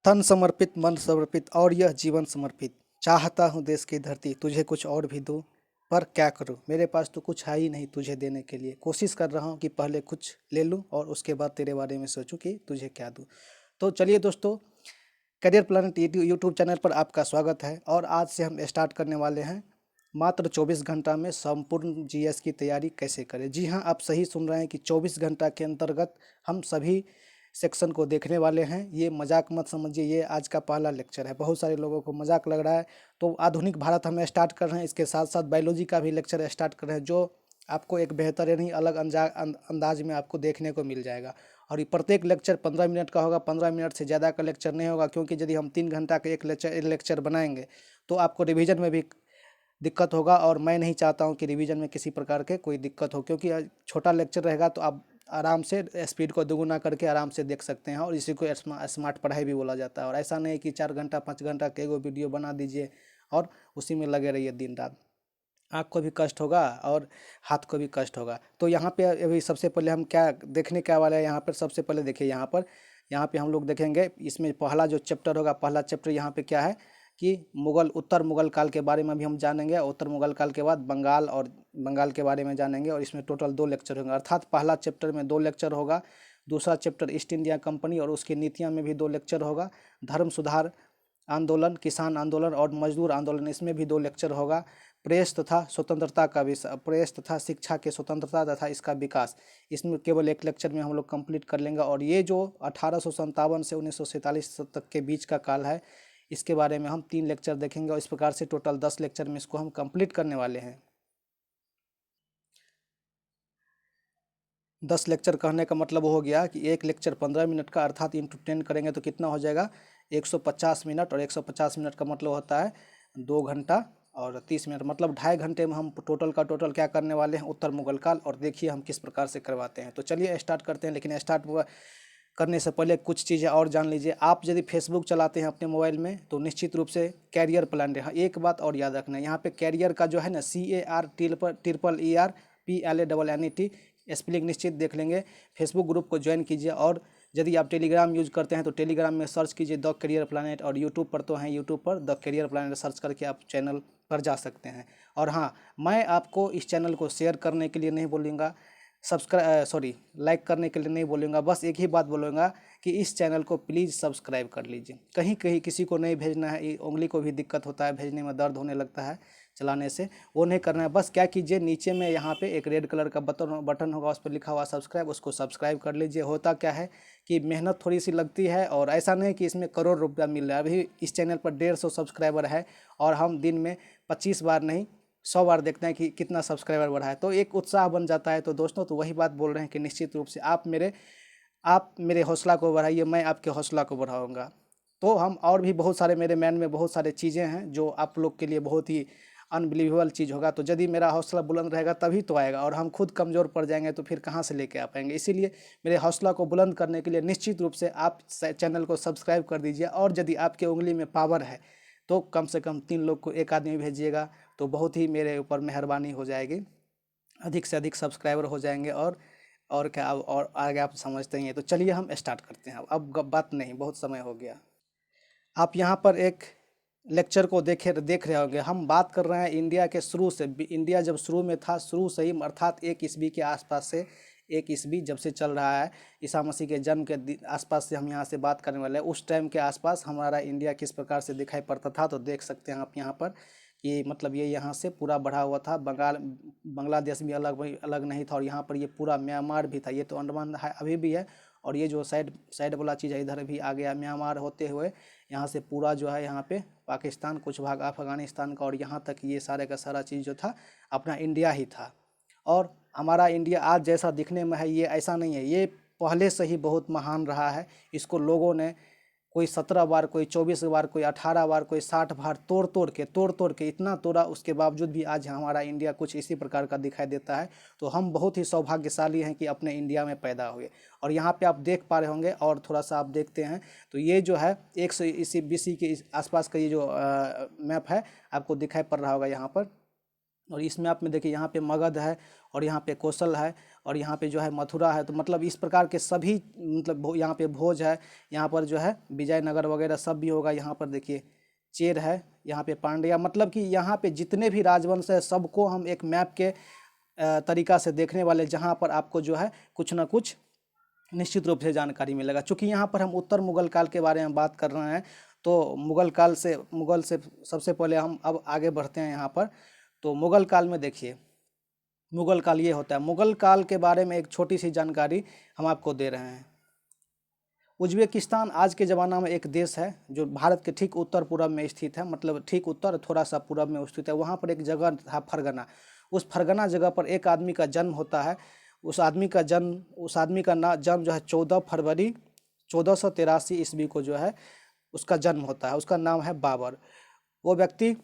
तन समर्पित मन समर्पित और यह जीवन समर्पित। चाहता हूँ देश की धरती तुझे कुछ और भी दूँ, पर क्या करूँ मेरे पास तो कुछ है ही नहीं तुझे देने के लिए। कोशिश कर रहा हूँ कि पहले कुछ ले लूँ और उसके बाद तेरे बारे में सोचूं कि तुझे क्या दूँ। तो चलिए दोस्तों, करियर प्लानेट यूट्यूब चैनल पर आपका स्वागत है और आज से हम स्टार्ट करने वाले हैं मात्र 24 घंटा में संपूर्ण जीएस की तैयारी कैसे करें। जी हाँ, आप सही सुन रहे हैं कि 24 घंटा के अंतर्गत हम सभी सेक्शन को देखने वाले हैं। ये मजाक मत समझिए, ये आज का पहला लेक्चर है। बहुत सारे लोगों को मजाक लग रहा है, तो आधुनिक भारत हम स्टार्ट कर रहे हैं। इसके साथ साथ बायोलॉजी का भी लेक्चर स्टार्ट कर रहे हैं, जो आपको एक बेहतर यानी अलग अंदाज में आपको देखने को मिल जाएगा। और ये प्रत्येक लेक्चर 15 मिनट का होगा, 15 मिनट से ज़्यादा का लेक्चर नहीं होगा, क्योंकि यदि हम 3 घंटा का एक लेक्चर बनाएंगे तो आपको रिवीजन में भी दिक्कत होगा। और मैं नहीं चाहता हूं कि रिवीजन में किसी प्रकार के कोई दिक्कत हो, क्योंकि छोटा लेक्चर रहेगा तो आप आराम से स्पीड को दोगुना करके आराम से देख सकते हैं। और इसी को स्मार्ट पढ़ाई भी बोला जाता है। और ऐसा नहीं कि 4 घंटा 5 घंटा के एगो वीडियो बना दीजिए और उसी में लगे रहिए दिन रात। आँख को भी कष्ट होगा और हाथ को भी कष्ट होगा। तो यहाँ पे अभी सबसे पहले हम क्या देखने क्या वाले हैं, यहाँ पर सबसे पहले देखिए यहाँ पे हम लोग देखेंगे। इसमें पहला जो चैप्टर होगा, पहला चैप्टर यहाँ पे क्या है कि उत्तर मुगल काल के बारे में भी हम जानेंगे। उत्तर मुगल काल के बाद बंगाल के बारे में जानेंगे। और इसमें टोटल 2 लेक्चर होंगे, अर्थात पहला चैप्टर में 2 लेक्चर होगा। दूसरा चैप्टर ईस्ट इंडिया कंपनी और उसकी नीतियाँ में भी 2 लेक्चर होगा। धर्म सुधार आंदोलन, किसान आंदोलन और मजदूर आंदोलन, इसमें भी 2 लेक्चर होगा। प्रेस तथा स्वतंत्रता का प्रेस तथा शिक्षा के स्वतंत्रता तथा इसका विकास, इसमें केवल एक लेक्चर में हम लोग कंप्लीट कर लेंगे। और ये जो 1857 से 1947 तक के बीच का काल है, इसके बारे में हम 3 लेक्चर देखेंगे। और इस प्रकार से टोटल 10 लेक्चर में इसको हम कंप्लीट करने वाले हैं। 10 लेक्चर कहने का मतलब हो गया कि एक लेक्चर 15 मिनट का, अर्थात इंटू 10 करेंगे तो कितना हो जाएगा 150 मिनट। और 150 मिनट का मतलब होता है 2 घंटा और 30 मिनट, मतलब 2.5 घंटे में हम टोटल का टोटल क्या करने वाले हैं, उत्तर मुगल काल। और देखिए हम किस प्रकार से करवाते हैं। तो चलिए स्टार्ट करते हैं। लेकिन स्टार्ट करने से पहले कुछ चीज़ें और जान लीजिए। आप यदि फेसबुक चलाते हैं अपने मोबाइल में तो निश्चित रूप से कैरियर प्लान हाँ, एक बात और याद रखना है, यहाँ पे कैरियर का जो है ना CAR TRIPPLER स्पेलिंग निश्चित देख लेंगे। फेसबुक ग्रुप को ज्वाइन कीजिए। और यदि आप टेलीग्राम यूज करते हैं तो टेलीग्राम में सर्च कीजिए द करियर प्लानेट। और यूट्यूब पर तो हैं, यूट्यूब पर द करियर प्लानेट सर्च करके आप चैनल पर जा सकते हैं। और हाँ, मैं आपको इस चैनल को शेयर करने के लिए नहीं बोलूँगा, लाइक करने के लिए नहीं बोलूँगा। बस एक ही बात बोलूँगा कि इस चैनल को प्लीज़ सब्सक्राइब कर लीजिए। कहीं कहीं किसी को नहीं भेजना है, उंगली को भी दिक्कत होता है, भेजने में दर्द होने लगता है चलाने से, वो नहीं करना है। बस क्या कीजिए, नीचे में यहाँ पे एक रेड कलर का बटन होगा, उस पर लिखा हुआ सब्सक्राइब, उसको सब्सक्राइब कर लीजिए। होता क्या है कि मेहनत थोड़ी सी लगती है, और ऐसा नहीं कि इसमें करोड़ रुपया मिल रहा है। अभी इस चैनल पर 150 सब्सक्राइबर है और हम दिन में 25 बार नहीं 100 बार देखते हैं कि कितना सब्सक्राइबर बढ़ा है, तो एक उत्साह बन जाता है। तो दोस्तों, तो वही बात बोल रहे हैं कि निश्चित रूप से आप मेरे हौसला को बढ़ाइए, मैं आपके हौसला को बढ़ाऊंगा। तो हम और भी बहुत सारे, मेरे मैन में बहुत सारे चीज़ें हैं जो आप लोग के लिए बहुत ही अनबिलीवेबल चीज़ होगा। तो यदि मेरा हौसला बुलंद रहेगा तभी तो आएगा, और हम खुद कमज़ोर पड़ जाएंगे तो फिर कहाँ से लेके आ पाएंगे। इसीलिए मेरे हौसला को बुलंद करने के लिए निश्चित रूप से आप चैनल को सब्सक्राइब कर दीजिए। और यदि आपके उंगली में पावर है तो कम से कम 3 लोग को, एक आदमी भेजिएगा तो बहुत ही मेरे ऊपर मेहरबानी हो जाएगी। अधिक से अधिक सब्सक्राइबर हो जाएंगे। और क्या, और आगे आप समझते ही हैं। तो चलिए हम स्टार्ट करते हैं। अब बात नहीं, बहुत समय हो गया। आप यहाँ पर एक लेक्चर को देख रहे होंगे। हम बात कर रहे हैं इंडिया के शुरू से। इंडिया जब शुरू में था, शुरू से ही, अर्थात 1 ईस्वी के आसपास से, 1 ईस्वी जब से चल रहा है, ईसा मसीह के जन्म के आसपास से हम यहाँ से बात करने वाले हैं। उस टाइम के आसपास हमारा इंडिया किस प्रकार से दिखाई पड़ता था, तो देख सकते हैं आप यहाँ पर कि मतलब ये यहाँ से पूरा बढ़ा हुआ था। बांग्लादेश भी अलग नहीं था। और यहाँ पर ये पूरा म्यांमार भी था। ये तो अंडमान है, अभी भी है। और ये जो साइड साइड वाला चीज़ है, इधर भी आ गया म्यांमार होते हुए यहाँ से पूरा जो है यहाँ पे पाकिस्तान, कुछ भाग अफगानिस्तान का, और यहाँ तक ये सारे का सारा चीज़ जो था अपना इंडिया ही था। और हमारा इंडिया आज जैसा दिखने में है, ये ऐसा नहीं है, ये पहले से ही बहुत महान रहा है। इसको लोगों ने कोई 17 बार, कोई 24 बार, कोई 18 बार, कोई 60 बार तोड़ तोड़ के इतना तोड़ा, उसके बावजूद भी आज हमारा इंडिया कुछ इसी प्रकार का दिखाई देता है। तो हम बहुत ही सौभाग्यशाली हैं कि अपने इंडिया में पैदा हुए। और यहाँ पे आप देख पा रहे होंगे, और थोड़ा सा आप देखते हैं तो ये जो है 100 BC के आसपास का ये जो मैप है आपको दिखाई पड़ रहा होगा यहाँ पर। और इस मैप में देखिए यहाँ पे मगध है और यहाँ पे कौशल है और यहाँ पे जो है मथुरा है। तो मतलब इस प्रकार के सभी मतलब यहाँ पे भोज है, यहाँ पर जो है विजयनगर वगैरह सब भी होगा। यहाँ पर देखिए चेर है, यहाँ पे पांड्या, मतलब कि यहाँ पे जितने भी राजवंश है सबको हम एक मैप के तरीका से देखने वाले, जहाँ पर आपको जो है कुछ ना कुछ निश्चित रूप से जानकारी मिलेगा। चूँकि यहाँ पर हम उत्तर मुगल काल के बारे में बात कर रहे हैं, तो मुगल से सबसे पहले हम अब आगे बढ़ते हैं यहाँ पर। तो मुगल काल में देखिए, मुगल काल ये होता है। मुगल काल के बारे में एक छोटी सी जानकारी हम आपको दे रहे हैं। उज्बेकिस्तान आज के ज़माना में एक देश है जो भारत के ठीक उत्तर पूर्व में स्थित है, मतलब ठीक उत्तर थोड़ा सा पूर्व में स्थित है। वहाँ पर एक जगह था फरगना। उस फरगना जगह पर एक आदमी का जन्म होता है। उस आदमी का जन्म जो है 14 फरवरी 1483 ईस्वी को जो है उसका जन्म होता है। उसका नाम है बाबर। वो व्यक्ति,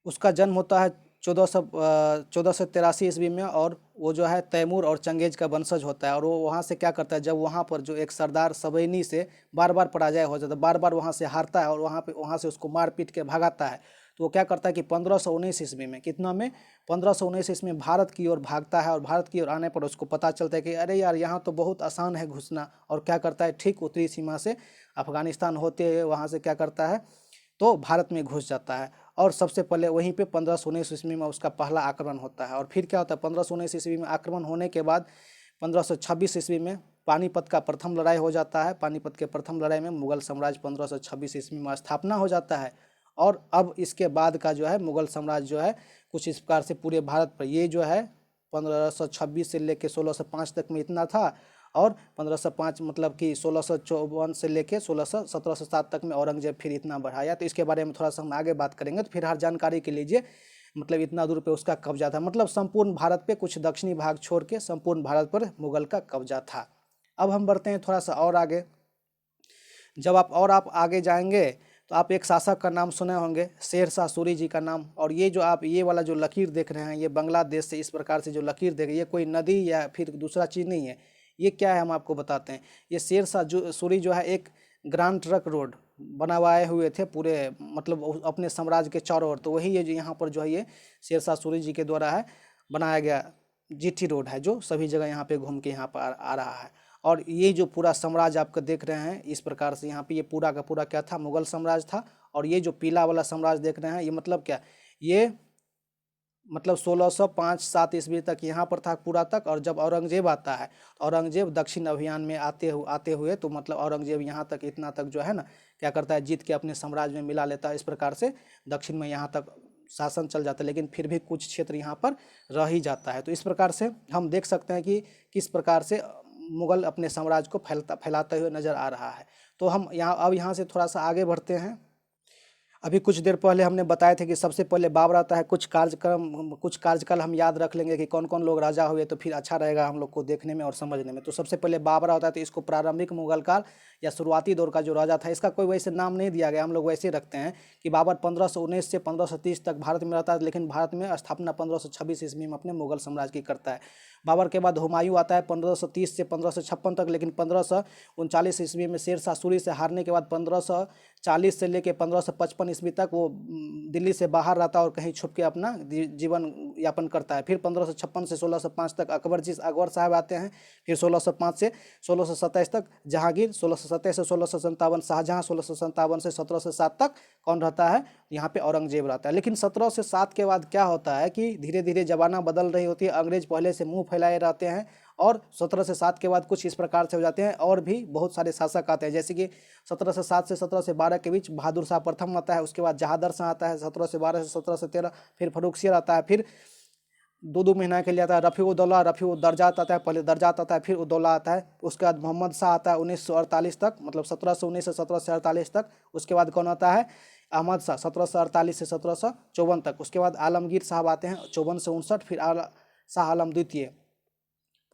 उसका जन्म होता है 1483 ईस्वी में, और वो जो है तैमूर और चंगेज का वंशज होता है। और वो वहाँ से क्या करता है, जब वहाँ पर जो एक सरदार सबैनी से बार बार पराजय हो जाता है, बार बार वहाँ से हारता है और वहाँ से उसको मार पीट के भगाता है, तो वो क्या करता है कि 1519 ईस्वी में, कितना में 1519 ईस्वी में भारत की ओर भागता है। और भारत की ओर आने पर उसको पता चलता है कि अरे यार यहाँ तो बहुत आसान है घुसना, और क्या करता है ठीक उत्तरी सीमा से अफगानिस्तान होते हुए वहाँ से क्या करता है तो भारत में घुस जाता है। और सबसे पहले वहीं पे 1519 ईस्वी में उसका पहला आक्रमण होता है। और फिर क्या होता है, 1519 ईस्वी में आक्रमण होने के बाद 1526 ईस्वी में पानीपत का प्रथम लड़ाई हो जाता है। पानीपत के प्रथम लड़ाई में मुगल साम्राज्य 1526 ईस्वी में स्थापना हो जाता है। और अब इसके बाद का जो है मुगल साम्राज्य जो है कुछ इस प्रकार से पूरे भारत पर, ये जो है 1526 से लेकर 1605 तक में इतना था। और 1505 मतलब कि 1654 से लेके 1707 तक में औरंगजेब फिर इतना बढ़ाया। तो इसके बारे में थोड़ा सा हम आगे बात करेंगे। तो फिर हर जानकारी के लीजिए, मतलब इतना दूर पे उसका कब्जा था, मतलब संपूर्ण भारत पे कुछ दक्षिणी भाग छोड़ के संपूर्ण भारत पर मुगल का कब्जा था। अब हम बढ़ते हैं थोड़ा सा और आगे। जब आप आगे जाएंगे तो आप एक शासक का नाम सुने होंगे, शेर शाह सूरी जी का नाम। और ये जो आप ये वाला जो लकीर देख रहे हैं, ये बांग्लादेश से इस प्रकार से जो लकीर देख रहे हैं, ये कोई नदी या फिर दूसरा चीज़ नहीं है। ये क्या है हम आपको बताते हैं। ये शेर शाह सूरी जो है एक ग्रांड ट्रक रोड बनवाए हुए थे पूरे, मतलब अपने साम्राज्य के चारों ओर। तो वही ये जो यहाँ पर जो है ये शेर शाह सूरी जी के द्वारा है बनाया गया जीटी रोड है, जो सभी जगह यहाँ पे घूम के यहाँ पर आ रहा है। और ये जो पूरा साम्राज्य आपको देख रहे हैं इस प्रकार से, यहाँ पे ये पूरा का पूरा क्या था, मुगल साम्राज्य था। और ये जो पीला वाला साम्राज्य देख रहे हैं, ये मतलब क्या, ये मतलब 1605-7 ईस्वी तक यहाँ पर था पूरा तक। और जब औरंगजेब आता है, औरंगजेब दक्षिण अभियान में आते हुए तो मतलब औरंगजेब यहाँ तक इतना तक जो है ना क्या करता है, जीत के अपने साम्राज्य में मिला लेता है। इस प्रकार से दक्षिण में यहाँ तक शासन चल जाता है, लेकिन फिर भी कुछ क्षेत्र यहाँ पर रह ही जाता है। तो इस प्रकार से हम देख सकते हैं कि किस प्रकार से मुगल अपने साम्राज्य को फैलाते हुए नजर आ रहा है। तो हम यहाँ से थोड़ा सा आगे बढ़ते हैं। अभी कुछ देर पहले हमने बताए थे कि सबसे पहले बाबर आता है। कुछ कार्यकाल हम याद रख लेंगे कि कौन कौन लोग राजा हुए, तो फिर अच्छा रहेगा हम लोग को देखने में और समझने में। तो सबसे पहले बाबर आता है, तो इसको प्रारंभिक मुगल काल या शुरुआती दौर का जो राजा था, इसका कोई वैसे नाम नहीं दिया गया, हम लोग वैसे रखते हैं कि बाबर 1519 से 1530 तक भारत में रहता है, लेकिन भारत में स्थापना 1526 ईस्वी में अपने मुगल साम्राज्य की करता है। बाबर के बाद हुमायूं आता है 1530 से 1556 तक, लेकिन 1539 ईस्वी में शेर शाह सूरी से हारने के बाद 1540 से लेकर 1555 ईस्वी तक वो दिल्ली से बाहर रहता है और कहीं छुप के अपना जीवन यापन करता है। फिर 1556 से 1605 तक अकबर साहब आते हैं। फिर 1605 से 1627 तक जहांगीर, 1627 से 1657 शाहजहां, 1657 से 1707 तक कौन रहता है, यहाँ पे औरंगजेब रहता है। लेकिन 17 से 7 के बाद क्या होता है कि धीरे धीरे जमाना बदल रही होती है, अंग्रेज पहले से मुंह फैलाए रहते हैं। और 17 से 7 के बाद कुछ इस प्रकार से हो जाते हैं, और भी बहुत सारे शासक आते हैं, जैसे कि 17 से 7 से 17 से 12 के बीच बहादुर शाह प्रथम आता है। उसके बाद जहादर शाह आता है 17 से 12 से 17 से 13। फिर फर्रुख शेर आता है। फिर दो महीना के लिए आता है रफ़ी-उद-दौला आता है, पहले दर्जात आता है, फिर उद्दौला आता है। उसके बाद मोहम्मद शाह आता है 1948 तक, मतलब 1719 से 1748 तक। उसके बाद कौन आता है, अहमद शाह 1748 से 1754 तक। उसके बाद आलमगीर साहब आते हैं 54 से 59। फिर शाह आलम द्वितीय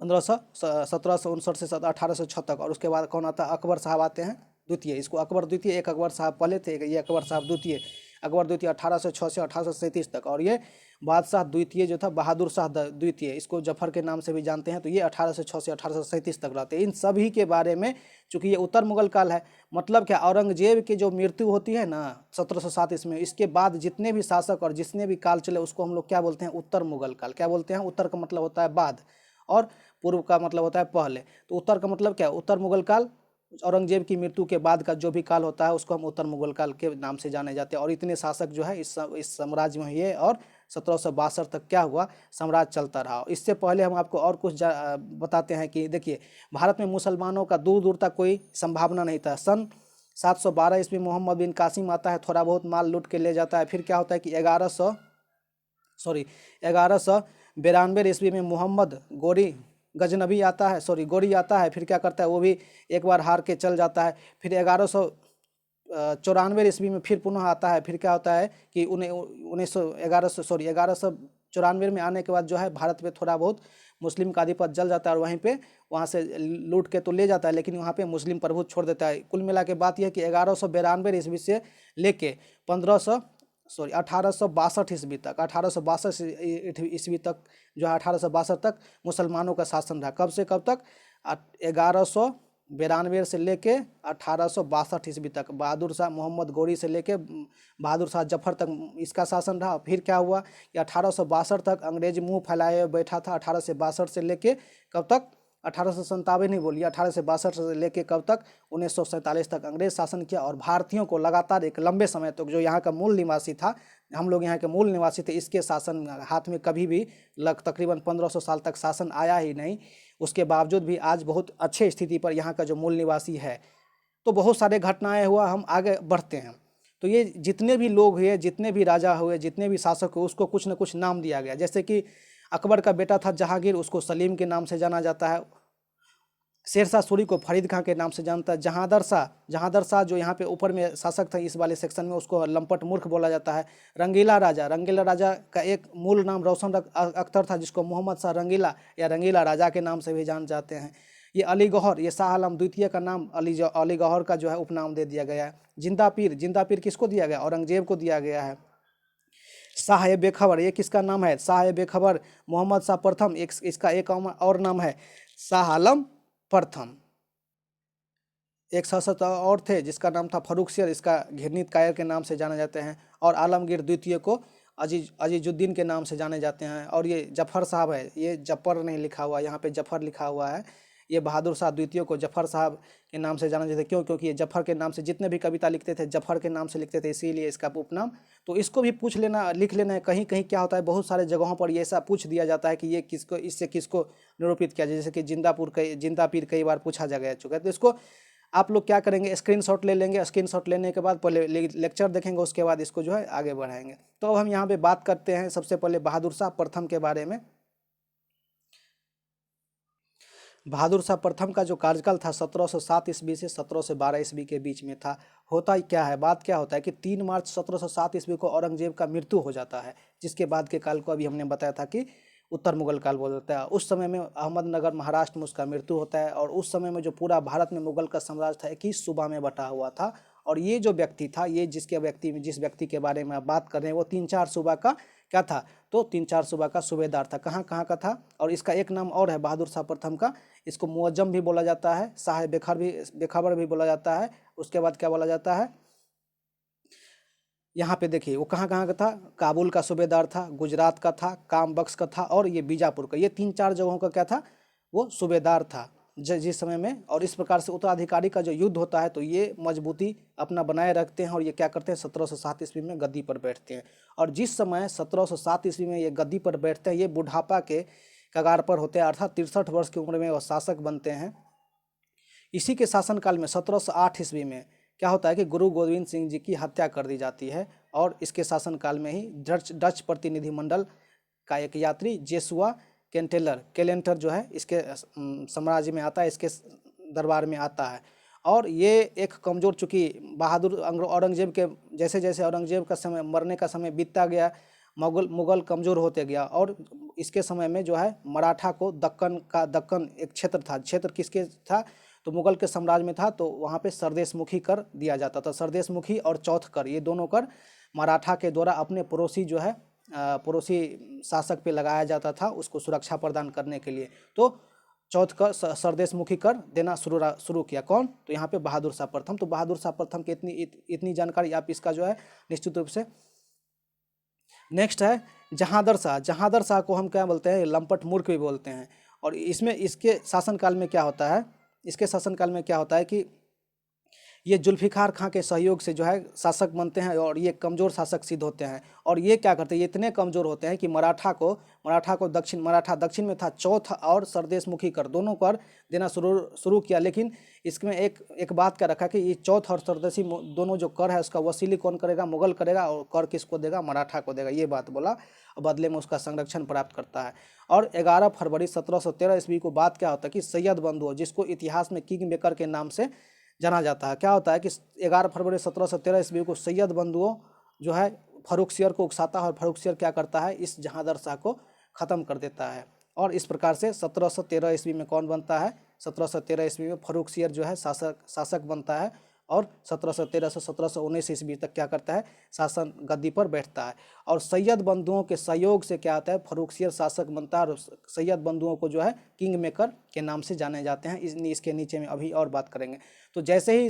1759 से 1806 तक। और उसके बाद कौन आता है, अकबर साहब आते हैं द्वितीय। इसको अकबर द्वितीय, एक अकबर साहब पहले थे, ये अकबर साहब द्वितीय। अकबर द्वितीय 1806 से 1837 तक। और ये बादशाह द्वितीय जो था बहादुर शाह द्वितीय, इसको जफर के नाम से भी जानते हैं, तो ये 1806 से 1837 तक रहते हैं। इन सभी के बारे में, चूंकि ये उत्तर मुगल काल है, मतलब क्या, औरंगजेब की जो मृत्यु होती है ना 1707 ईस्वी में, इसके बाद जितने भी शासक और जितने भी काल चले उसको हम लोग क्या बोलते हैं, उत्तर मुगल काल। क्या बोलते हैं, उत्तर का मतलब होता है बाद और पूर्व का मतलब होता है पहले। तो उत्तर का मतलब क्या, उत्तर मुगल काल, औरंगजेब की मृत्यु के बाद का जो भी काल होता है उसको हम उत्तर मुगल काल के नाम से जाने जाते हैं। और इतने शासक जो है इस साम्राज्य में ये, और 1762 तक क्या हुआ, साम्राज्य चलता रहा। इससे पहले हम आपको और कुछ बताते हैं कि देखिए, भारत में मुसलमानों का दूर दूर तक कोई संभावना नहीं था। सन 712 ईस्वी मोहम्मद बिन कासिम आता है, थोड़ा बहुत माल लूट के ले जाता है। फिर क्या होता है कि 1192 ईस्वी में मोहम्मद गोरी गजनबी आता है, गोरी आता है। फिर क्या करता है, वो भी एक बार हार के चल जाता है। फिर 1194 ईस्वी में फिर पुनः आता है। फिर क्या होता है कि 1194 में आने के बाद जो है भारत पे थोड़ा बहुत मुस्लिम का आधिपत्य जल जाता है, और वहाँ से लूट के तो ले जाता है, लेकिन वहाँ पे मुस्लिम प्रभुत्व छोड़ देता है। कुल मिला के बात यह है कि 1192 ईस्वी से लेके 1862 ईस्वी तक, 1862 ईस्वी तक जो है, 1862 तक मुसलमानों का शासन रहा। कब से कब तक, 1192 से लेके 1862 ईस्वी तक, बहादुर शाह मोहम्मद गोरी से लेके बहादुर शाह जफर तक इसका शासन रहा। फिर क्या हुआ कि 1862 तक अंग्रेज मुंह फैलाए बैठा था। 1862 से लेके कब तक, 1897 नहीं बोलिए, 1862 से लेके कब तक, 1947 तक अंग्रेज शासन किया। और भारतीयों को लगातार एक लंबे समय तक, जो यहाँ का मूल निवासी था, हम लोग यहाँ के मूल निवासी थे, इसके शासन हाथ में कभी भी तकरीबन 1500 साल तक शासन आया ही नहीं। उसके बावजूद भी आज बहुत अच्छे स्थिति पर यहाँ का जो मूल निवासी है। तो बहुत सारे घटनाएं हुआ, हम आगे बढ़ते हैं। तो ये जितने भी लोग हुए, जितने भी राजा हुए, जितने भी शासक हुए, उसको कुछ न कुछ नाम दिया गया। जैसे कि अकबर का बेटा था जहांगीर, उसको सलीम के नाम से जाना जाता है। शेरशाह सूरी को फरीद खां के नाम से जानता है। जहांदर शाह जो यहाँ पे ऊपर में शासक था इस वाले सेक्शन में, उसको लंपट मूर्ख बोला जाता है। रंगीला राजा का एक मूल नाम रोशन अख्तर था, जिसको मोहम्मद शाह रंगीला या रंगीला राजा के नाम से भी जान जाते हैं। ये अली गौहर, ये शाह आलम द्वितीय का नाम अली गौहर का जो है उपनाम दे दिया गया है। जिंदा पीर किसको दिया गया, औरंगजेब को दिया गया है। शाह बेखबर, ये किसका नाम है, शाह बेखबर मोहम्मद शाह प्रथम, इसका एक और नाम है शाह आलम प्रथम। एक शासक और थे जिसका नाम था फर्रुख शेर, इसका घिरनीत कायर के नाम से जाने जाते हैं। और आलमगीर द्वितीय को अजीजुद्दीन के नाम से जाने जाते हैं। और ये जफर साहब है, ये जफर नहीं लिखा हुआ, यहाँ पे जफर लिखा हुआ है। ये बहादुर शाह द्वितीय को जफर साहब के नाम से जाना जाते, क्यों, क्योंकि ये जफर के नाम से जितने भी कविता लिखते थे जफर के नाम से लिखते थे, इसीलिए इसका उपनाम। तो इसको भी पूछ लेना, लिख लेना है। कहीं कहीं क्या होता है, बहुत सारे जगहों पर ये ऐसा पूछ दिया जाता है कि ये किसको, इससे किसको निरूपित किया जाए। जैसे कि जिंदा पीर कई बार पूछा जा चुका है। तो इसको आप लोग क्या करेंगे, स्क्रीनशॉट ले लेंगे। स्क्रीनशॉट लेने के बाद पहले लेक्चर देखेंगे, उसके बाद इसको जो है आगे बढ़ाएंगे। तो अब हम यहाँ पे बात करते हैं सबसे पहले बहादुर शाह प्रथम के बारे में। बहादुर शाह प्रथम का जो कार्यकाल था 1707 ईस्वी से 1712 ईस्वी के बीच में था। होता ही क्या है, बात क्या होता है कि 3 मार्च 1707 ईस्वी को औरंगजेब का मृत्यु हो जाता है, जिसके बाद के काल को अभी हमने बताया था कि उत्तर मुगल काल बोला जाता है। उस समय में अहमदनगर महाराष्ट्र में उसका मृत्यु होता है। और उस समय में जो पूरा भारत में मुगल का साम्राज्य था 21 सूबा में बटा हुआ था। और ये जो व्यक्ति था, ये जिस व्यक्ति के बारे में आप बात कर रहे हैं, वो 3-4 सूबा का क्या था, तो 3-4 सूबा का सूबेदार था। कहाँ कहाँ का था, और इसका एक नाम और है बहादुर शाह प्रथम का, इसको मुअज्जम भी बोला जाता है, शाह बेखबर भी बोला जाता है। उसके बाद क्या बोला जाता है, यहाँ पे देखिए वो कहाँ कहाँ का था, काबुल का सूबेदार था, गुजरात का था, काम बख्श का था, और ये बीजापुर का, ये 3-4 जगहों का क्या था, वो सूबेदार था जिस समय में। और इस प्रकार से उत्तराधिकारी का जो युद्ध होता है तो ये मजबूती अपना बनाए रखते हैं। और ये क्या करते हैं, 1707 ईस्वी में गद्दी पर बैठते हैं। और जिस समय 1707 ईस्वी में ये गद्दी पर बैठते हैं, ये बुढ़ापा के कगार पर होते हैं, अर्थात 63 वर्ष की उम्र में वह शासक बनते हैं। इसी के शासनकाल में 1708 ईस्वी में क्या होता है कि गुरु गोविंद सिंह जी की हत्या कर दी जाती है। और इसके शासनकाल में ही डच प्रतिनिधिमंडल का एक यात्री जेसुआ केलेंटर जो है इसके साम्राज्य में आता है, इसके दरबार में आता है। और ये एक कमज़ोर, चूँकि बहादुर औरंगजेब के जैसे जैसे औरंगजेब का समय, मरने का समय बीतता गया, मुगल कमज़ोर होते गया। और इसके समय में जो है मराठा को दक्कन एक क्षेत्र किसके था, तो मुगल के साम्राज्य में था। तो वहाँ पे सरदेशमुखी कर दिया जाता था। सरदेशमुखी और चौथ कर, ये दोनों कर मराठा के द्वारा अपने पड़ोसी जो है पड़ोसी शासक पे लगाया जाता था उसको सुरक्षा प्रदान करने के लिए। तो चौथ कर सरदेशमुखी कर देना शुरू किया। कौन? तो यहाँ पे बहादुर शाह प्रथम। तो बहादुर शाह प्रथम की इतनी जानकारी आप इसका जो है निश्चित रूप से। नेक्स्ट है जहांदर शाह। जहांदर शाह को हम क्या बोलते हैं? लंपट मूर्ख भी बोलते हैं। और इसमें इसके शासनकाल में क्या होता है? इसके शासनकाल में क्या होता है कि ये जुल्फ़िकार खां के सहयोग से जो है शासक बनते हैं और ये कमज़ोर शासक सिद्ध होते हैं। और ये क्या करते हैं? ये इतने कमज़ोर होते हैं कि मराठा को दक्षिण में था चौथ और सरदेशमुखी कर दोनों कर देना शुरू किया। लेकिन इसमें एक बात क्या रखा कि ये चौथ और सरदेशी दोनों जो कर है उसका वसूली कौन करेगा? मुगल करेगा। और कर किसको देगा? मराठा को देगा। ये बात बोला और बदले में उसका संरक्षण प्राप्त करता है। और 11 फरवरी 1713 ईस्वी को बात क्या होता है कि सैयद बंधु, जिसको इतिहास में किंग मेकर के नाम से जाना जाता है, क्या होता है कि 11 फरवरी 1713 ईस्वी को सैयद बंधुओं जो है फर्रुखसियर को उकसाता है और फर्रुखसियर क्या करता है? इस जहांदर शाह को ख़त्म कर देता है। और इस प्रकार से 1713 ईस्वी में कौन बनता है? 1713 ईस्वी में फर्रुखसियर जो है शासक बनता है और 1713 से 1719 ईस्वी तक क्या करता है? शासन गद्दी पर बैठता है। और सैयद बंधुओं के सहयोग से क्या आता है? फर्रुखसियर शासक बनता है और सैयद बंधुओं को जो है किंग मेकर के नाम से जाने जाते हैं। इसके नीचे में अभी और बात करेंगे। तो जैसे ही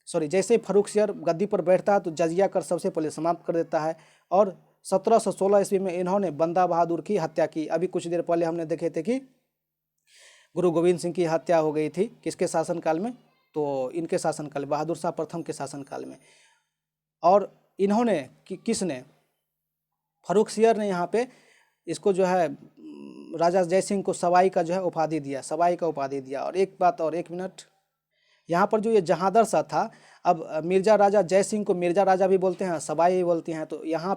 जैसे ही फर्रुखसियर गद्दी पर बैठता है तो जजिया कर सबसे पहले समाप्त कर देता है। और 1716 ईस्वी में इन्होंने बंदा बहादुर की हत्या की। अभी कुछ देर पहले हमने देखे थे कि गुरु गोविंद सिंह की हत्या हो गई थी। किसके शासनकाल में? तो इनके शासनकाल, बहादुर शाह प्रथम के शासनकाल में। और इन्होंने किसने? फर्रुखसियर ने यहाँ पे इसको जो है राजा जयसिंह को सवाई का जो है उपाधि दिया, सवाई का उपाधि दिया। और एक बात और, एक मिनट, यहाँ पर जो ये जहांदर शाह था, अब मिर्जा राजा जयसिंह को मिर्जा राजा भी बोलते हैं, सवाई भी बोलते हैं। तो यहाँ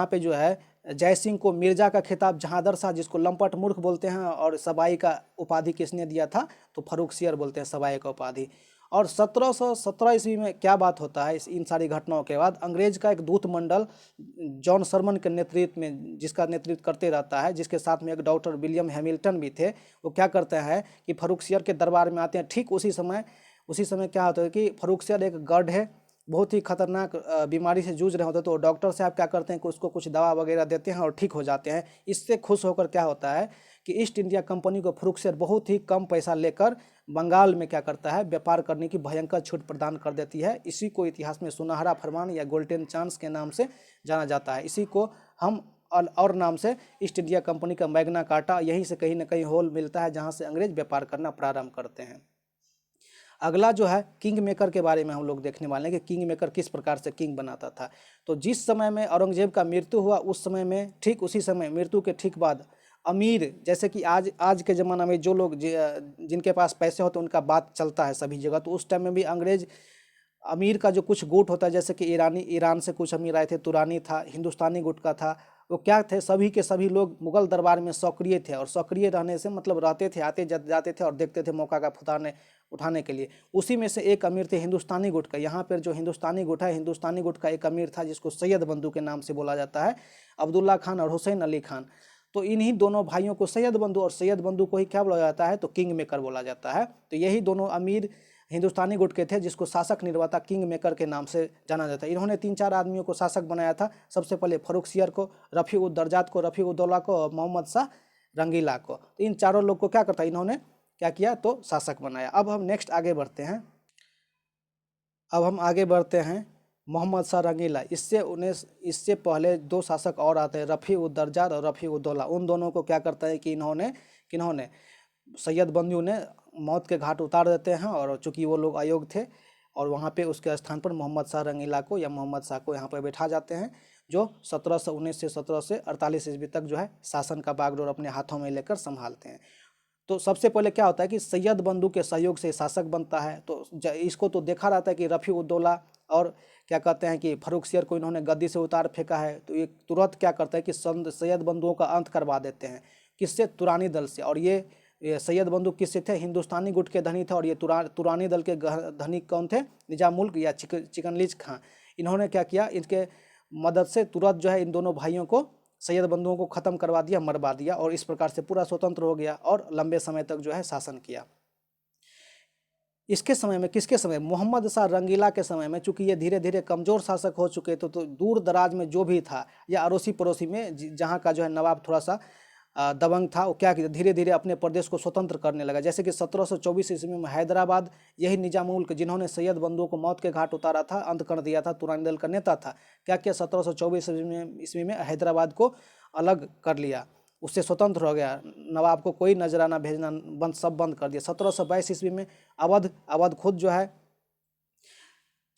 पे जो है जयसिंह को मिर्जा का खिताब जहांदर शाह, जिसको लंपट मूर्ख बोलते हैं, और सवाई का उपाधि किसने दिया था? तो फर्रुखसियर बोलते हैं सवाई का उपाधि। और 1717 ईस्वी में क्या बात होता है? इन सारी घटनाओं के बाद अंग्रेज का एक दूत मंडल जॉन सरमन के नेतृत्व में, जिसका नेतृत्व करते रहता है, जिसके साथ में एक डॉक्टर विलियम हैमिल्टन भी थे, वो क्या करते हैं कि फर्रुखसियर के दरबार में आते हैं। ठीक उसी समय क्या होता है कि फर्रुखसियर एक गढ़ है, बहुत ही खतरनाक बीमारी से जूझ रहे होते हैं। तो डॉक्टर साहब क्या करते हैं कि उसको कुछ दवा वगैरह देते हैं और ठीक हो जाते हैं। इससे खुश होकर क्या होता है कि ईस्ट इंडिया कंपनी को फर्रुखसियर बहुत ही कम पैसा लेकर बंगाल में क्या करता है? व्यापार करने की भयंकर छूट प्रदान कर देती है। इसी को इतिहास में सुनहरा फरमान या गोल्डन चांस के नाम से जाना जाता है। इसी को हम और नाम से ईस्ट इंडिया कंपनी का मैग्ना कार्टा, यहीं से कहीं ना कहीं होल मिलता है जहां से अंग्रेज व्यापार करना प्रारंभ करते हैं। अगला जो है किंग मेकर के बारे में हम लोग देखने वाले हैं कि किंग मेकर किस प्रकार से किंग बनाता था। तो जिस समय में औरंगजेब का मृत्यु हुआ, उस समय में ठीक उसी समय मृत्यु के ठीक बाद अमीर, जैसे कि आज के ज़माना में जो लोग जिनके पास पैसे होते हैं उनका बात चलता है सभी जगह, तो उस टाइम में भी अंग्रेज अमीर का जो कुछ गुट होता है, जैसे कि ईरान से कुछ अमीर आए थे, तुरानी था, हिंदुस्तानी गुट का था, वो क्या थे? सभी के सभी लोग मुगल दरबार में सक्रिय थे। और सक्रिय रहने से मतलब रहते थे, आते जाते थे और देखते थे मौका का फुताने उठाने के लिए। उसी में से एक अमीर थे हिंदुस्तानी गुट का। यहाँ पर जो हिंदुस्तानी गुट है, हिंदुस्तानी गुट का एक अमीर था जिसको सैयद बंधु के नाम से बोला जाता है, अब्दुल्ला खान और हुसैन अली खान। तो इन्हीं दोनों भाइयों को सैयद बंधु, और सैयद बंधु को ही क्या बोला जाता है? तो किंग मेकर बोला जाता है। तो यही दोनों अमीर हिंदुस्तानी गुट के थे जिसको शासक निर्माता किंग मेकर के नाम से जाना जाता है। इन्होंने 3-4 आदमियों को शासक बनाया था। सबसे पहले फर्रुखसियर को, रफ़ी उद दर्जात को, रफ़ी उद दौला को और मोहम्मद शाह रंगीला को। तो इन चारों लोग को क्या करता है? इन्होंने क्या किया? तो शासक बनाया। अब हम नेक्स्ट आगे बढ़ते हैं। मोहम्मद शाह रंगीला, इससे पहले 2 शासक और आते हैं, रफ़ी उद दर्जात और रफ़ी उद दौला। उन दोनों को क्या करता है कि इन्होंने सैयद बंधु ने मौत के घाट उतार देते हैं। और चूंकि वो लोग अयोग्य थे, और वहाँ पे उसके स्थान पर मोहम्मद शाह रंगीला को या मोहम्मद शाह को यहाँ पर बैठा जाते हैं, जो 1719 से 1748 ईस्वी तक जो है शासन का बागडोर अपने हाथों में लेकर संभालते हैं। तो सबसे पहले क्या होता है कि सैयद बंधु के सहयोग से शासक बनता है। तो इसको तो देखा रहता है कि रफ़ी उद दौला और क्या कहते हैं कि फर्रुखसियर को इन्होंने गद्दी से उतार फेंका है। तो ये तुरंत क्या करता है कि सैयद बंधुओं का अंत करवा देते हैं। किससे? तुरानी दल से। और ये सैयद बंधु किससे थे? हिंदुस्तानी गुट के धनी थे। और ये तुरानी दल के धनी कौन थे? निजाम मुल्क या चिकनलीज खां। इन्होंने क्या किया? इनके मदद से तुरंत जो है इन दोनों भाइयों को, सैयद बंधुओं को ख़त्म करवा दिया, मरवा दिया, और इस प्रकार से पूरा स्वतंत्र हो गया और लंबे समय तक जो है शासन किया। इसके समय में, किसके समय, मोहम्मद शाह रंगीला के समय में, चूंकि ये धीरे धीरे कमज़ोर शासक हो चुके थे, तो दूर दराज में जो भी था या अड़ोसी पड़ोसी में जहाँ का जो है नवाब थोड़ा सा दबंग था, वो क्या किया, धीरे धीरे अपने प्रदेश को स्वतंत्र करने लगा। जैसे कि 1724 ईस्वी में हैदराबाद, यही निजाम उल जिन्होंने सैयद बंधुओं को मौत के घाट उतारा था, अंत कर दिया था, तुरानी दल का नेता था, क्या किया, 1724 ईस्वी में हैदराबाद को अलग कर लिया, उससे स्वतंत्र हो गया, नवाब को कोई नजराना भेजना बंद कर दिया। 1722 ईस्वी में अवध खुद जो है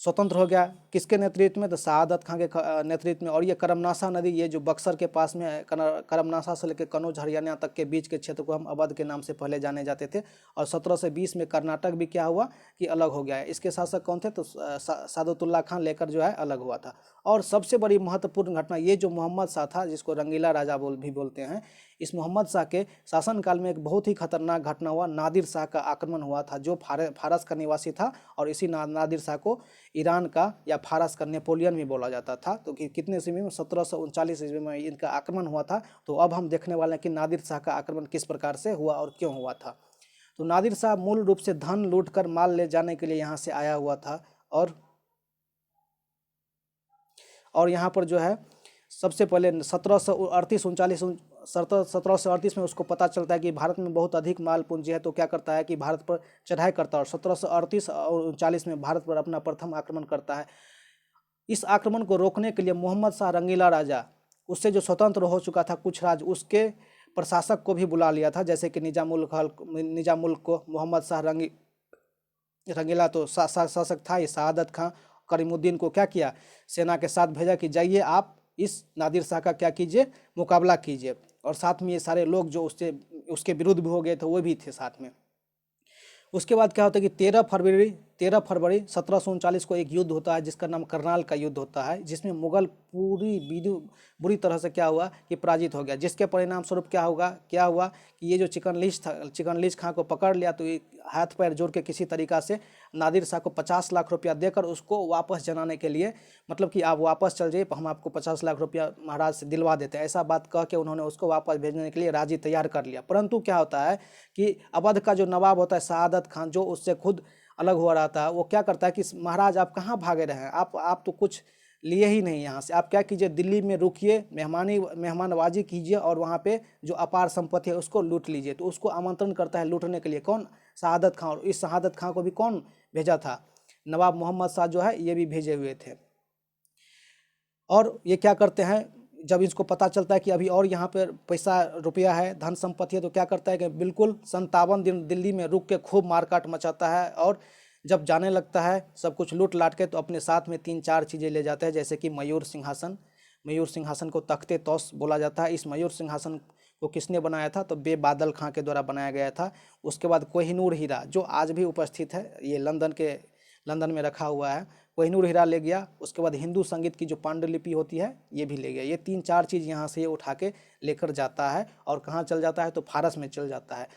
स्वतंत्र हो गया, किसके नेतृत्व में, तो शहादत खां के नेतृत्व में। और ये करमनाशा नदी, ये जो बक्सर के पास में है, करमनाशा से लेकर कनौज हरियाणा तक के बीच के क्षेत्र को हम अवध के नाम से पहले जाने जाते थे। और 1720 में कर्नाटक भी क्या हुआ कि अलग हो गया है। इसके शासक कौन थे, तो सादतुल्ला खान लेकर जो है अलग हुआ था। और सबसे बड़ी महत्वपूर्ण घटना, ये जो मोहम्मद शाह था, जिसको रंगीला राजा भी बोलते हैं, इस मोहम्मद शाह के शासनकाल में एक बहुत ही खतरनाक घटना हुआ, नादिर शाह का आक्रमण हुआ था, जो फारस का निवासी था। और इसी नादिर शाह को ईरान का या फारस का नेपोलियन भी बोला जाता था। तो कितने ईस्वी में, 1739 ईस्वी में इनका आक्रमण हुआ था। तो अब हम देखने वाले हैं कि नादिर शाह का आक्रमण किस प्रकार से हुआ और क्यों हुआ था। तो नादिर शाह मूल रूप से धन लूट कर माल ले जाने के लिए यहाँ से आया हुआ था। और यहाँ पर जो है सबसे पहले 1738 में उसको पता चलता है कि भारत में बहुत अधिक माल पूंजी है, तो क्या करता है कि भारत पर चढ़ाई करता है। और 1738 और 39 में भारत पर अपना प्रथम आक्रमण करता है। इस आक्रमण को रोकने के लिए मोहम्मद शाह रंगीला राजा, उससे जो स्वतंत्र हो चुका था कुछ राज्य, उसके प्रशासक को भी बुला लिया था, जैसे कि निजामुल को मोहम्मद शाह रंगीला तो शासक था, ये शहादत खां करीमुद्दीन को क्या किया, सेना के साथ भेजा कि जाइए आप इस नादिर शाह का क्या कीजिए, मुकाबला कीजिए। और साथ में ये सारे लोग जो उसके विरुद्ध भी हो गए थे, वो भी थे साथ में। उसके बाद क्या होता है कि 13 फरवरी 1739 को एक युद्ध होता है, जिसका नाम करनाल का युद्ध होता है, जिसमें मुगल बुरी तरह से क्या हुआ कि पराजित हो गया। जिसके परिणाम स्वरूप क्या हुआ कि ये जो चिकनलीज खां को पकड़ लिया, तो ये हाथ पैर जोड़ के किसी तरीका से नादिर शाह को 50 लाख रुपया देकर उसको वापस जनाने के लिए, मतलब कि आप वापस चल जाइए, हम आपको 50 लाख रुपया महाराज से दिलवा देते हैं, ऐसा बात कह के उन्होंने उसको वापस भेजने के लिए राजी तैयार कर लिया। परंतु क्या होता है कि अवध का जो नवाब होता है शहादत खान, जो उससे खुद अलग हो रहा था, वो क्या करता है कि महाराज आप कहाँ भागे रहे हैं, आप तो कुछ लिए ही नहीं यहाँ से, आप क्या कीजिए, दिल्ली में रुकिए, मेहमानबाजी कीजिए और वहाँ पे जो अपार संपत्ति है उसको लूट लीजिए। तो उसको आमंत्रण करता है लूटने के लिए, कौन, शहादत खां। और इस शहादत खां को भी कौन भेजा था, नवाब मोहम्मद शाह जो है ये भी भेजे हुए थे। और ये क्या करते हैं, जब इसको पता चलता है कि अभी और यहाँ पर पैसा रुपया है, धन संपत्ति है, तो क्या करता है कि बिल्कुल 57 दिन दिल्ली में रुक के खूब मारकाट मचाता है। और जब जाने लगता है सब कुछ लूट लाट के, तो अपने साथ में 3-4 चीज़ें ले जाते हैं, जैसे कि मयूर सिंहासन को तख्ते तौस बोला जाता है। इस मयूर सिंहासन को किसने बनाया था, तो बेबादल खां के द्वारा बनाया गया था। उसके बाद कोहिनूर हीरा, जो आज भी उपस्थित है, ये लंदन में रखा हुआ है, कोहिनूर हीरा ले गया। उसके बाद हिंदू संगीत की जो पांडुलिपि होती है ये भी ले गया। ये 3-4 चीज़ यहाँ से ये उठा के लेकर जाता है। और कहाँ चल जाता है, तो फारस में चल जाता है।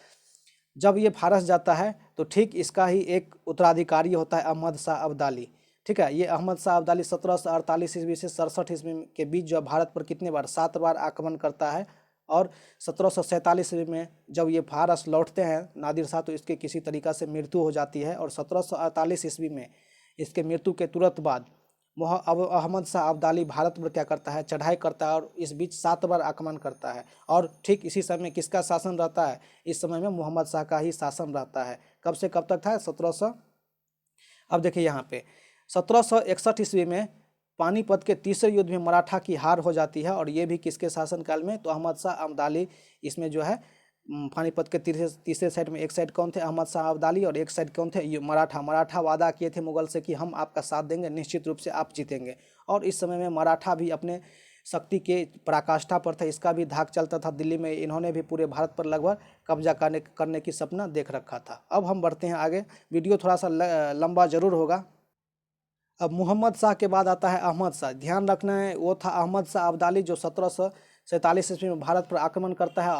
जब ये फारस जाता है तो ठीक इसका ही एक उत्तराधिकारी होता है अहमद शाह अब्दाली। ठीक है, ये अहमद शाह अब्दाली 1748 ईस्वी से 67 ईस्वी के बीच जो भारत पर कितने बार, 7 बार आक्रमण करता है। और 1747 ईस्वी में जब ये फारस लौटते हैं नादिर शाह, तो इसके किसी तरीक़ा से मृत्यु हो जाती है। और 1748 ईस्वी में इसके मृत्यु के तुरंत बाद अहमद शाह अब्दाली भारत पर क्या करता है, चढ़ाई करता है। और इस बीच 7 बार आक्रमण करता है। और ठीक इसी समय किसका शासन रहता है, इस समय में मोहम्मद शाह का ही शासन रहता है। कब से कब तक था, 1700। अब देखिए यहाँ पे 1761 ईस्वी में पानीपत के तीसरे युद्ध में मराठा की हार हो जाती है। और ये भी किसके शासनकाल में, तो अहमद शाह अब्दाली इसमें जो है पानीपत के तीसरे साइड में, एक साइड कौन थे, अहमद शाह अब्दाली, और एक साइड कौन थे, ये मराठा वादा किए थे मुगल से कि हम आपका साथ देंगे, निश्चित रूप से आप जीतेंगे। और इस समय में मराठा भी अपने शक्ति के पराकाष्ठा पर था, इसका भी धाक चलता था दिल्ली में। इन्होंने भी पूरे भारत पर लगभग कब्जा करने की सपना देख रखा था। अब हम बढ़ते हैं आगे, वीडियो थोड़ा सा लंबा जरूर होगा। अब मोहम्मद शाह के बाद आता है अहमद शाह। ध्यान रखना है, वो था अहमद शाह अब्दाली जो 1747 ईस्वी में भारत पर आक्रमण करता है।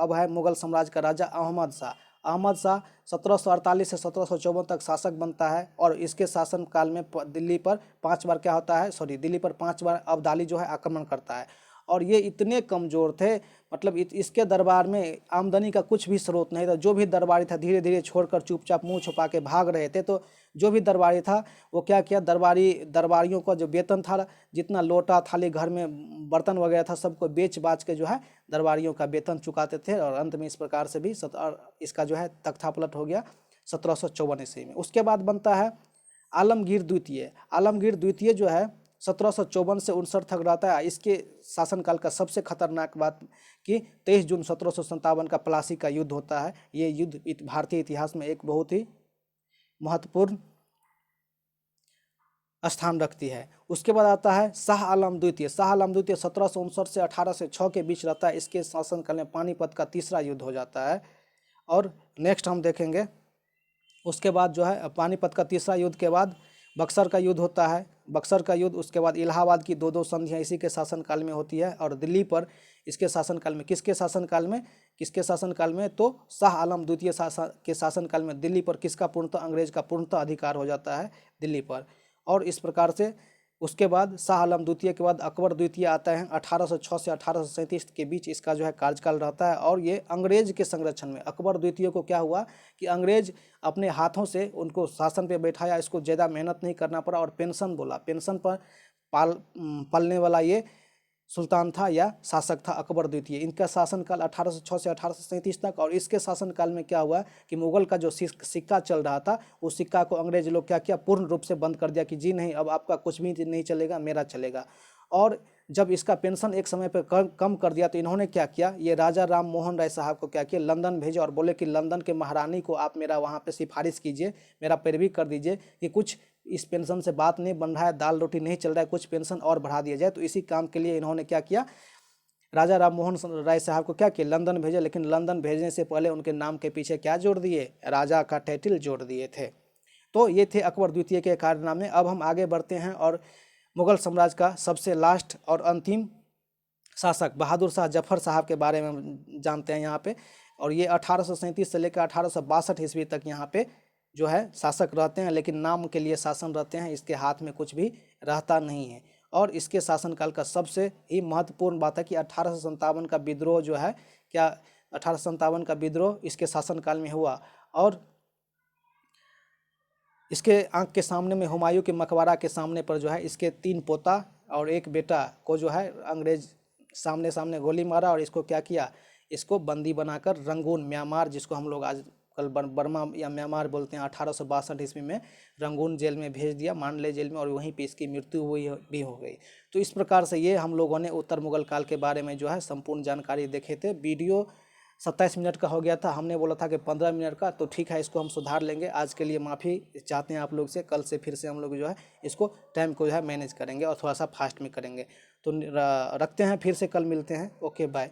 अब है मुगल साम्राज्य का राजा अहमद शाह 1748 से 1754 तक शासक बनता है। और इसके शासनकाल में दिल्ली पर 5 बार क्या होता है, दिल्ली पर 5 बार अब्दाली जो है आक्रमण करता है। और ये इतने कमज़ोर थे, मतलब इसके दरबार में आमदनी का कुछ भी स्रोत नहीं था। जो भी दरबारी था धीरे धीरे छोड़कर चुपचाप मुंह छुपा के भाग रहे थे। तो जो भी दरबारी था वो क्या किया, दरबारियों का जो वेतन था, जितना लोटा थाली घर में बर्तन वगैरह था, सबको बेच बाच के जो है दरबारियों का वेतन चुकाते थे। और अंत में इस प्रकार से भी इसका जो है तख्तापलट हो गया 1754 ईस्वी में। उसके बाद बनता है आलमगीर द्वितीय। आलमगीर द्वितीय जो है 1754 से 59 तक रहता है। इसके शासनकाल का सबसे खतरनाक बात कि 23 जून 1757 का प्लासी का युद्ध होता है। ये युद्ध भारतीय इतिहास में एक बहुत ही महत्वपूर्ण स्थान रखती है। उसके बाद आता है शाह आलम द्वितीय। शाह आलम द्वितीय 1759 से 1806 के बीच रहता है। इसके शासनकाल में पानीपत का तीसरा युद्ध हो जाता है। और नेक्स्ट हम देखेंगे, उसके बाद जो है पानीपत का तीसरा युद्ध के बाद बक्सर का युद्ध होता है। बक्सर का युद्ध, उसके बाद इलाहाबाद की दो संधियाँ इसी के शासनकाल में होती है। और दिल्ली पर इसके शासनकाल में, किसके शासनकाल में, तो शाह आलम द्वितीय के शासनकाल में दिल्ली पर किसका पूर्णतः, अंग्रेज का पूर्णतः अधिकार हो जाता है दिल्ली पर। और इस प्रकार से उसके बाद शाह आलम द्वितीय के बाद अकबर द्वितीय आता है। 1806 से 1837 के बीच इसका जो है कार्यकाल रहता है। और ये अंग्रेज के संरक्षण में, अकबर द्वितीय को क्या हुआ कि अंग्रेज अपने हाथों से उनको शासन पे बैठाया, इसको ज़्यादा मेहनत नहीं करना पड़ा। और पेंशन बोला, पेंशन पर पालने वाला ये सुल्तान था या शासक था अकबर द्वितीय। इनका शासनकाल 1806 से 1837 तक। और इसके शासनकाल में क्या हुआ कि मुगल का जो सिक्का चल रहा था, उस सिक्का को अंग्रेज लोग क्या किया, पूर्ण रूप से बंद कर दिया कि जी नहीं, अब आपका कुछ भी नहीं चलेगा, मेरा चलेगा। और जब इसका पेंशन एक समय पर कम कर दिया तो इन्होंने क्या किया, ये राजा राम मोहन राय साहब को क्या किया, लंदन भेजे और बोले कि लंदन के महारानी को आप मेरा वहाँ पे सिफारिश कीजिए, मेरा पैरवी कर दीजिए कि कुछ इस पेंशन से बात नहीं बन रहा है, दाल रोटी नहीं चल रहा है, कुछ पेंशन और बढ़ा दिया जाए। तो इसी काम के लिए इन्होंने क्या किया, राजा राम मोहन राय साहब को क्या किया, लंदन भेजे। लेकिन लंदन भेजने से पहले उनके नाम के पीछे क्या जोड़ दिए, राजा का टाइटल जोड़ दिए थे। तो ये थे अकबर द्वितीय के कारनामे। अब हम आगे बढ़ते हैं और मुगल साम्राज्य का सबसे लास्ट और अंतिम शासक बहादुर शाह जफर साहब के बारे में जानते हैं यहाँ पे। और ये 1837 से लेकर 1862 ईस्वी तक यहाँ पे जो है शासक रहते हैं, लेकिन नाम के लिए शासन रहते हैं, इसके हाथ में कुछ भी रहता नहीं है। और इसके शासनकाल का सबसे ही महत्वपूर्ण बात है कि 1857 का विद्रोह जो है, क्या 1857 का विद्रोह इसके शासनकाल में हुआ। और इसके आंख के सामने में, हुमायूं के मकबरा के सामने पर जो है इसके 3 पोता और 1 बेटा को जो है अंग्रेज सामने सामने गोली मारा। और इसको क्या किया, इसको बंदी बनाकर रंगून, म्यांमार, जिसको हम लोग आजकल बर्मा या म्यांमार बोलते हैं, 1862 ईस्वी में रंगून जेल में भेज दिया, मांडले जेल में। और वहीं पे इसकी मृत्यु हुई भी हो गई। तो इस प्रकार से ये हम लोगों ने उत्तर मुगल काल के बारे में जो है संपूर्ण जानकारी देखे थे। वीडियो 27 मिनट का हो गया था, हमने बोला था कि 15 मिनट का, तो ठीक है, इसको हम सुधार लेंगे। आज के लिए माफ़ी चाहते हैं आप लोग से। कल से फिर से हम लोग जो है इसको टाइम को जो है मैनेज करेंगे और थोड़ा सा फास्ट में करेंगे। तो रखते हैं, फिर से कल मिलते हैं। Okay, bye.